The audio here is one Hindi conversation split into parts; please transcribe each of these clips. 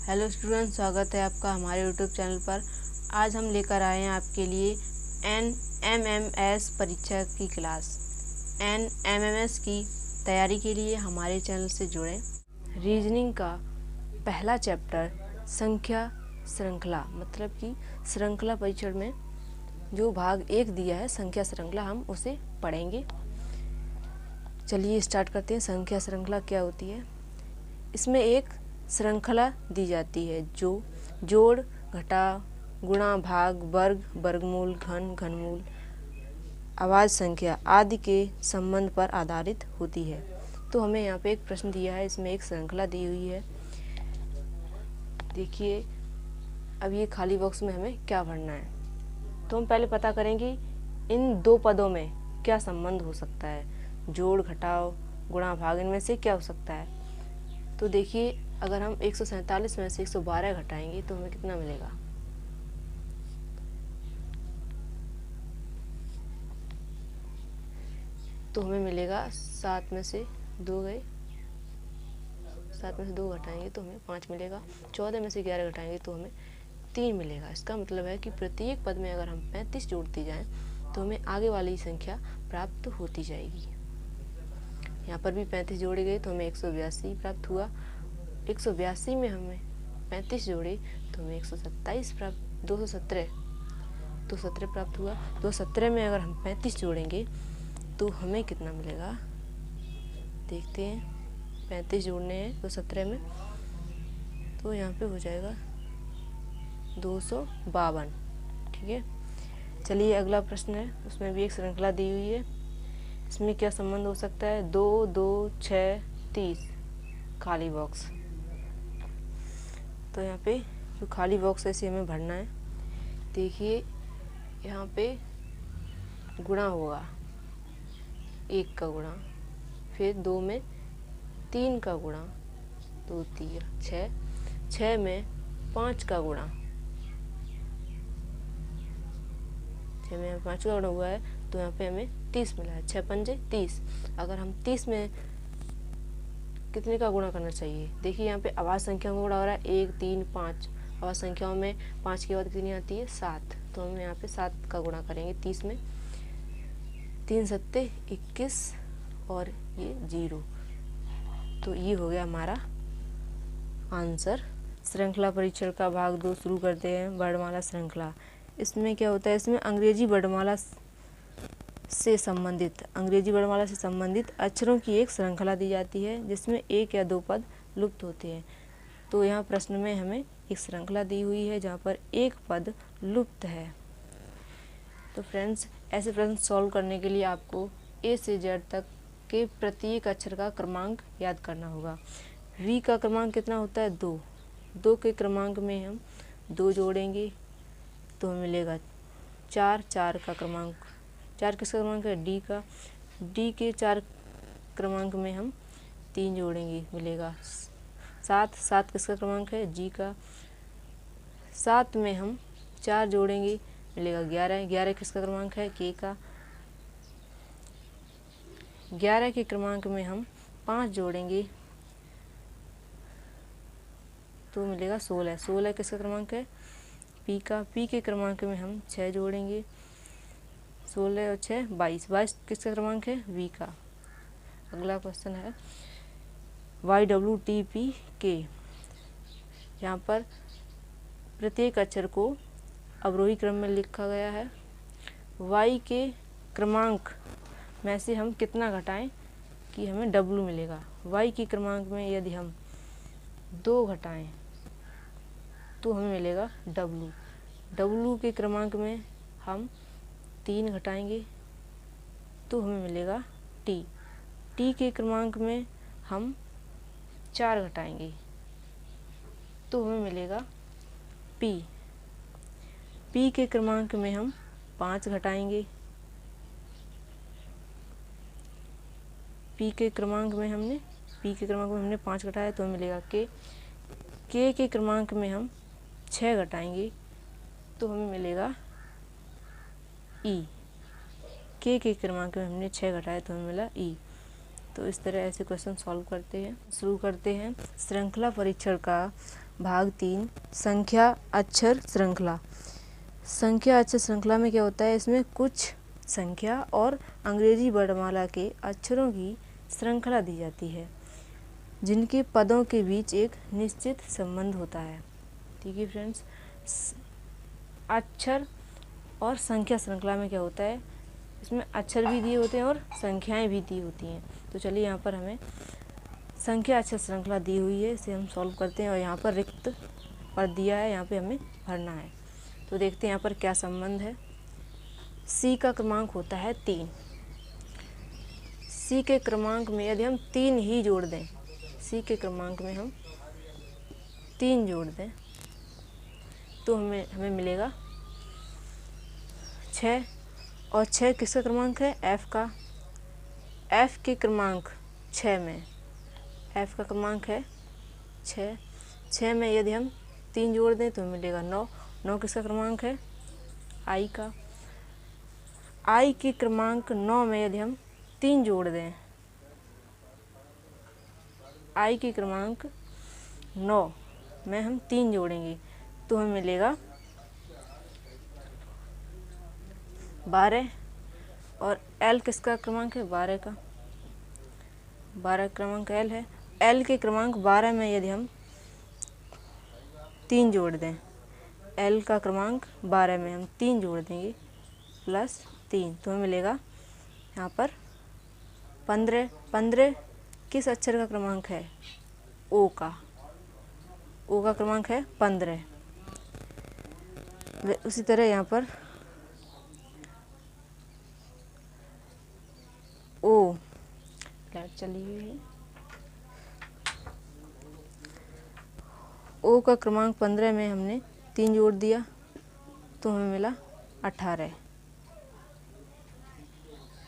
हेलो स्टूडेंट, स्वागत है आपका हमारे यूट्यूब चैनल पर। आज हम लेकर आए हैं आपके लिए NMMS परीक्षा की क्लास। NMMS की तैयारी के लिए हमारे चैनल से जुड़ें। रीजनिंग का पहला चैप्टर संख्या श्रृंखला, मतलब कि श्रृंखला परीक्षण में जो भाग 1 दिया है संख्या श्रृंखला, हम उसे पढ़ेंगे। चलिए स्टार्ट करते हैं। संख्या श्रृंखला क्या होती है? इसमें एक श्रृंखला दी जाती है जो जोड़, घटाव, गुणा, भाग, वर्ग, वर्गमूल, घन, घनमूल, अभाज्य संख्या आदि के संबंध पर आधारित होती है। तो हमें यहाँ पे एक प्रश्न दिया है, इसमें एक श्रृंखला दी हुई है। देखिए अब ये खाली बॉक्स में हमें क्या भरना है। तो हम पहले पता करेंगे इन दो पदों में क्या संबंध हो सकता है। जोड़, घटाव, गुणा, भाग, इनमें से क्या हो सकता है। तो देखिए अगर हम 147 में से 112 घटाएंगे तो हमें कितना मिलेगा। तो हमें मिलेगा 7 में से 2 गए, 7 में से 2 घटाएंगे तो हमें 5 मिलेगा। 14 में से 11 घटाएंगे तो हमें 3 मिलेगा। इसका मतलब है कि प्रत्येक पद में अगर हम 35 जोड़ते जाएं तो हमें आगे वाली संख्या प्राप्त होती जाएगी। यहाँ पर भी 35 जोड़े गए तो हमें 182 प्राप्त हुआ। 182 में हमें 35 जोड़े तो हमें 127 प्राप्त 217 प्राप्त हुआ। 217 में अगर हम 35 जोड़ेंगे तो हमें कितना मिलेगा, देखते हैं। 35 जोड़ने हैं 217 में, तो यहाँ पे हो जाएगा 252। ठीक है, चलिए अगला प्रश्न है, उसमें भी एक श्रृंखला दी हुई है। इसमें क्या संबंध हो सकता है। 2, 2, 6, 30 खाली बॉक्स। तो यहाँ पे जो खाली बॉक्स है इसे हमें भरना है। देखिए यहाँ पे गुणा होगा, 1 का गुणा, फिर 2 में 3 का गुणा, 2 3 6, 6 में 5 का गुणा, 6 में 5 का गुणा हुआ है तो यहाँ पे हमें 30 मिला है। 6 पंजे 30। अगर हम 30 में कितने का गुणा करना चाहिए। देखिए यहाँ पे अभाज्य संख्याओं का गुणा हो रहा है 1 3 5। अभाज्य संख्याओं में 5 के बाद कितनी आती है 7, तो हम यहाँ पे 7 का गुणा करेंगे 30 में। 3 सत्ते 21 और ये 0, तो ये हो गया हमारा आंसर। श्रृंखला परीक्षण का भाग 2 शुरू करते हैं। वर्णमाला श्रृंखला, इसमें क्या होता है, इसमें अंग्रेजी वर्णमाला से संबंधित अक्षरों की एक श्रृंखला दी जाती है जिसमें 1 या 2 पद लुप्त होते हैं। तो यहाँ प्रश्न में हमें एक श्रृंखला दी हुई है जहाँ पर 1 पद लुप्त है। तो फ्रेंड्स, ऐसे प्रश्न सॉल्व करने के लिए आपको A से Z तक के प्रत्येक अक्षर का क्रमांक याद करना होगा। V का क्रमांक कितना होता है 2। 2 के क्रमांक में हम 2 जोड़ेंगे तो हमें मिलेगा 4। 4 का क्रमांक, 4 किसका क्रमांक है D का। D के 4 क्रमांक में हम 3 जोड़ेंगे, मिलेगा 7। 7 किसका क्रमांक है G का। 7 में हम 4 जोड़ेंगे, मिलेगा 11। 11 किसका क्रमांक है K का। 11 के क्रमांक में हम 5 जोड़ेंगे तो मिलेगा 16। 16 किसका क्रमांक है P का। P के क्रमांक में हम 6 जोड़ेंगे, 16 और 6 22। 22 किसका क्रमांक है V का। अगला क्वेश्चन है YWTPK। यहाँ पर प्रत्येक अक्षर को अवरोही क्रम में लिखा गया है। Y के क्रमांक में से हम कितना घटाएं कि हमें W मिलेगा। Y के क्रमांक में यदि हम 2 घटाएं तो हमें मिलेगा W। W के क्रमांक में हम 3 घटाएंगे तो हमें मिलेगा T। T के क्रमांक में हम 4 घटाएंगे तो हमें मिलेगा P। P के क्रमांक में हम 5 घटाएंगे, P के क्रमांक में हमने 5 घटाया तो हमें मिलेगा K। K के क्रमांक में हम 6 घटाएंगे तो हमें मिलेगा E। K के क्रमांक में हमने 6 घटाया तो हमें मिला E। तो इस तरह ऐसे क्वेश्चन सॉल्व करते हैं। शुरू करते हैं। श्रृंखला परीक्षण का भाग 3 संख्या अक्षर श्रृंखला। संख्या अक्षर श्रृंखला में क्या होता है, इसमें कुछ संख्या और अंग्रेजी वर्णमाला के अक्षरों की श्रृंखला दी जाती है जिनके पदों के बीच एक निश्चित संबंध होता है। ठीक है फ्रेंड्स, अक्षर और संख्या श्रृंखला में क्या होता है, इसमें अक्षर भी दिए होते हैं और संख्याएं भी दी होती हैं। तो चलिए यहाँ पर हमें संख्या अक्षर श्रृंखला दी हुई है, इसे हम सॉल्व करते हैं और यहाँ पर रिक्त पद दिया है, यहाँ पे हमें भरना है। तो देखते हैं यहाँ पर क्या संबंध है। सी का क्रमांक होता है 3। सी के क्रमांक में यदि हम 3 ही जोड़ दें, सी के क्रमांक में हम 3 जोड़ दें तो हमें मिलेगा 6। और 6 किसका क्रमांक है, एफ का। एफ के क्रमांक 6 में, एफ का क्रमांक है 6। 6 में यदि हम 3 जोड़ दें तो मिलेगा 9। 9 किसका क्रमांक है, आई का। आई के क्रमांक 9 में यदि हम 3 जोड़ दें, आई के क्रमांक 9 में हम 3 जोड़ेंगे तो हमें मिलेगा 12। और एल किसका क्रमांक है, 12 का। 12 क्रमांक एल है। एल के क्रमांक 12 में यदि हम 3 जोड़ दें, एल का क्रमांक 12 में हम 3 जोड़ देंगे प्लस 3 तो हमें मिलेगा यहाँ पर 15। 15 किस अक्षर का क्रमांक है, ओ का। ओ का क्रमांक है 15। उसी तरह यहाँ पर ओ, लाइट चली हुई है। ओ का क्रमांक 15 में हमने 3 जोड़ दिया तो हमें मिला 18।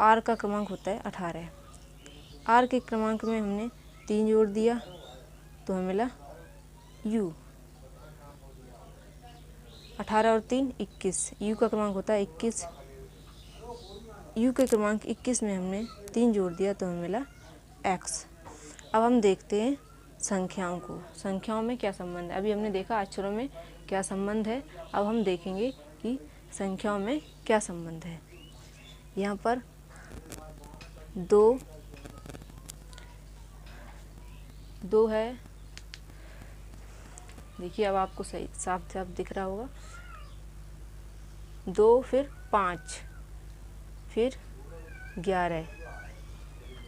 आर का क्रमांक होता है 18। आर के क्रमांक में हमने 3 जोड़ दिया तो हमें मिला यू। 18 और 3 21। यू का क्रमांक होता है 21। यू के क्रमांक 21 में हमने 3 जोड़ दिया तो हमें मिला एक्स। अब हम देखते हैं संख्याओं को। संख्याओं में क्या संबंध है। अभी हमने देखा अक्षरों में क्या संबंध है, अब हम देखेंगे कि संख्याओं में क्या संबंध है। यहाँ पर 2 है, देखिए अब आपको सही साफ साफ दिख रहा होगा। 2 फिर 5 फिर 11।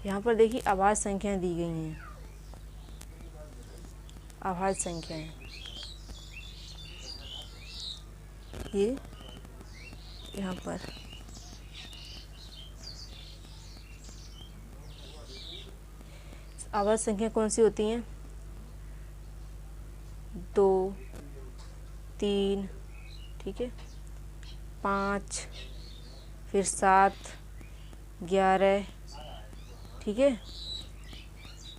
यहाँ पर देखिए अभाज्य संख्याएं दी गई हैं, अभाज्य संख्याएं ये यहाँ पर अभाज्य संख्या कौन सी होती हैं, 2 3, ठीक है, 5 फिर 7 11, ठीक है,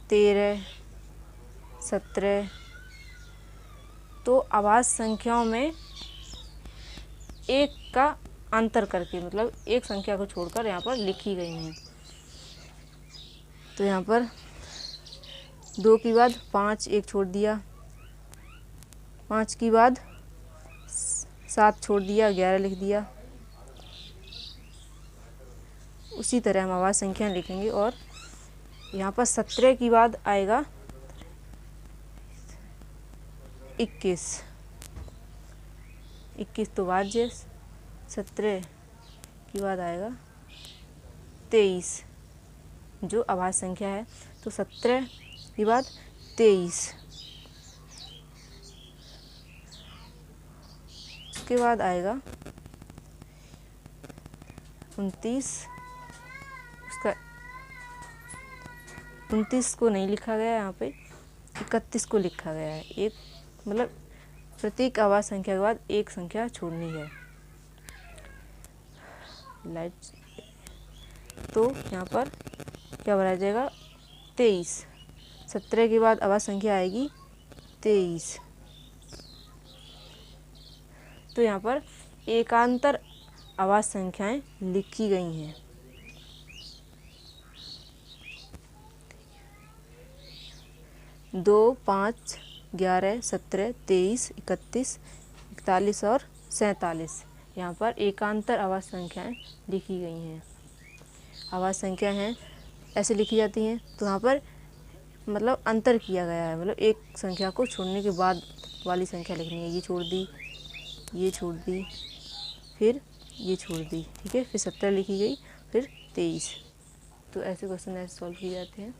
13 17। तो अभाज्य संख्याओं में एक का अंतर करके, मतलब एक संख्या को छोड़कर यहाँ पर लिखी गई हैं। तो यहाँ पर 2 के बाद 5 एक छोड़ दिया, 5 के बाद 7 छोड़ दिया, 11 लिख दिया। उसी तरह हम अभाज्य संख्या लिखेंगे और यहाँ पर 17 के बाद आएगा 21। 21 तो भाज्य, 17 के बाद आएगा 23 जो अभाज्य संख्या है। तो 17 के बाद 23, उसके बाद आएगा 29। उसका 29 को नहीं लिखा गया यहाँ पे, 31 को लिखा गया है। एक मतलब प्रत्येक अभाज्य संख्या के बाद एक संख्या छोड़नी है। लाइट, तो यहाँ पर क्या भरा जाएगा, 23। 17 के बाद अभाज्य संख्या आएगी 23। तो यहाँ पर एकांतर अभाज्य संख्याएं लिखी गई हैं। दो 5 11, 17, 23, 31, 41 और 47। यहाँ पर एकांतर आवाज़ संख्याएं लिखी गई हैं। आवाज़ संख्या हैं ऐसे लिखी जाती हैं, तो यहाँ पर मतलब अंतर किया गया है, मतलब एक संख्या को छोड़ने के बाद वाली संख्या लिखनी है। ये छोड़ दी, ये छोड़ दी, फिर ये छोड़ दी, ठीक है। फिर 17 लिखी गई, फिर 23। तो ऐसे क्वेश्चन ऐसे सॉल्व किए जाते हैं।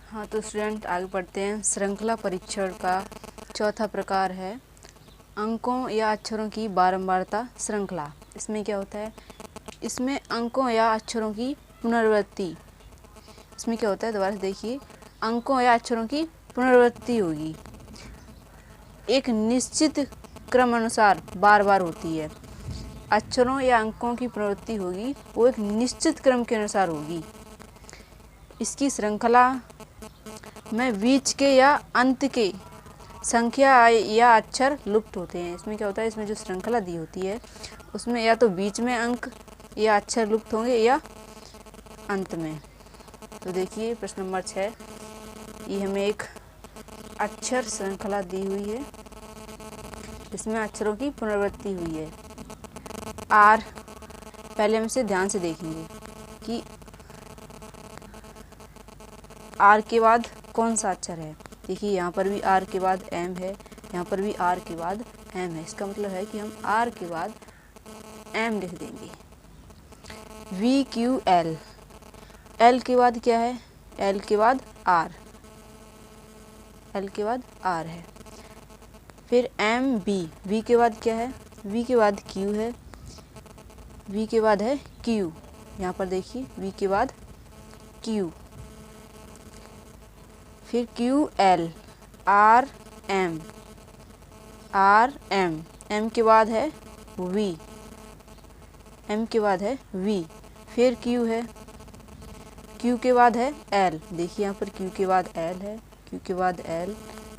हाँ, तो स्टूडेंट आगे पढ़ते हैं। श्रृंखला परीक्षण का चौथा प्रकार है अंकों या अक्षरों की बारंबारता श्रृंखला। इसमें क्या होता है, इसमें अंकों या अक्षरों की पुनरावृत्ति, इसमें क्या होता है, दोबारा से देखिए, अंकों या अक्षरों की पुनरावृत्ति होगी, एक निश्चित क्रम अनुसार बार बार होती है। अक्षरों या अंकों की पुनरावृत्ति होगी, वो एक निश्चित क्रम के अनुसार होगी। इसकी श्रृंखला में बीच के या अंत के संख्या या अक्षर लुप्त होते हैं। इसमें क्या होता है, इसमें जो श्रृंखला दी होती है उसमें या तो बीच में अंक या अक्षर लुप्त होंगे या अंत में। तो देखिए प्रश्न नंबर 6, ये हमें एक अक्षर श्रृंखला दी हुई है, इसमें अक्षरों की पुनरावृत्ति हुई है। आर, पहले हम इसे ध्यान से देखेंगे कि आर के बाद कौन सा अक्षर है। देखिए यहाँ पर भी आर के बाद एम है, यहाँ पर भी आर के बाद एम है। इसका मतलब है कि हम आर के बाद एम लिख देंगे। वी क्यू एल, एल के बाद क्या है, एल के बाद आर, एल के बाद आर है। फिर एम बी, वी के बाद क्या है, वी के बाद क्यू है, वी के बाद है क्यू। यहाँ पर देखिए वी के बाद क्यू। फिर Q L, R M, R M, M के बाद है वी, एम के बाद है वी। फिर क्यू है, क्यू के बाद है एल। देखिए यहाँ पर क्यू के बाद एल है, क्यू के बाद एल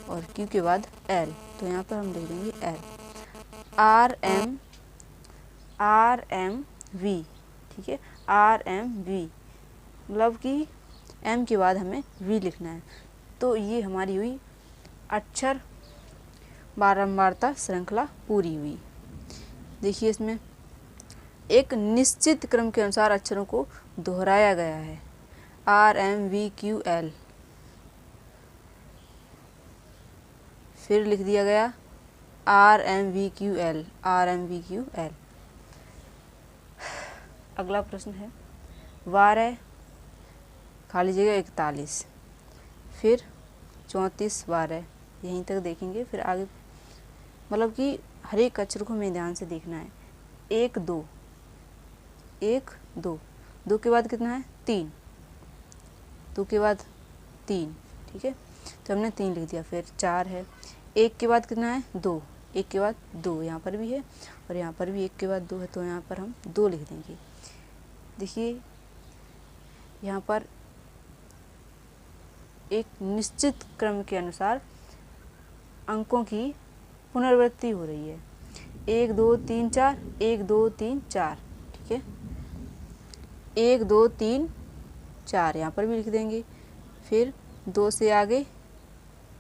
और क्यू के बाद एल, तो यहाँ पर हम लिख देंगे एल। आर एम वी, ठीक है, आर एम वी, मतलब कि एम के बाद हमें वी लिखना है। तो ये हमारी हुई अक्षर बारंबारता श्रृंखला पूरी हुई। देखिए इसमें एक निश्चित क्रम के अनुसार अक्षरों को दोहराया गया है। R M V Q L, फिर लिख दिया गया R M V Q L, R M V Q L. अगला प्रश्न है 12 खाली जगह 41, फिर 34 12, यहीं तक देखेंगे। फिर आगे मतलब कि हर एक अक्षर को हमें ध्यान से देखना है। 1 2, 1 2, 2 के बाद कितना है 3, 2 के बाद 3, ठीक है, तो हमने 3 लिख दिया। फिर 4 है, 1 के बाद कितना है 2, 1 के बाद 2, यहाँ पर भी है और यहाँ पर भी 1 के बाद 2 है, तो यहाँ पर हम 2 लिख देंगे। देखिए यहाँ पर एक निश्चित क्रम के अनुसार अंकों की पुनरावृत्ति हो रही है। 1 2 3 4, 1 2 3 4, ठीक है, 1 2 3 4, यहाँ पर भी लिख देंगे। फिर 2 से आगे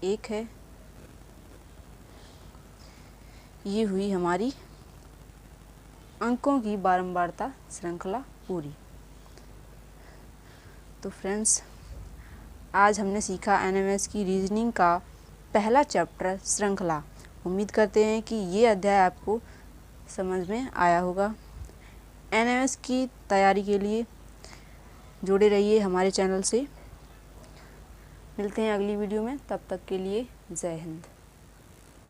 1 है। ये हुई हमारी अंकों की बारंबारता श्रृंखला पूरी। तो फ्रेंड्स, आज हमने सीखा एनएमएस की रीजनिंग का पहला चैप्टर श्रृंखला। उम्मीद करते हैं कि ये अध्याय आपको समझ में आया होगा। एनएमएस की तैयारी के लिए जुड़े रहिए हमारे चैनल से। मिलते हैं अगली वीडियो में, तब तक के लिए जय हिंद।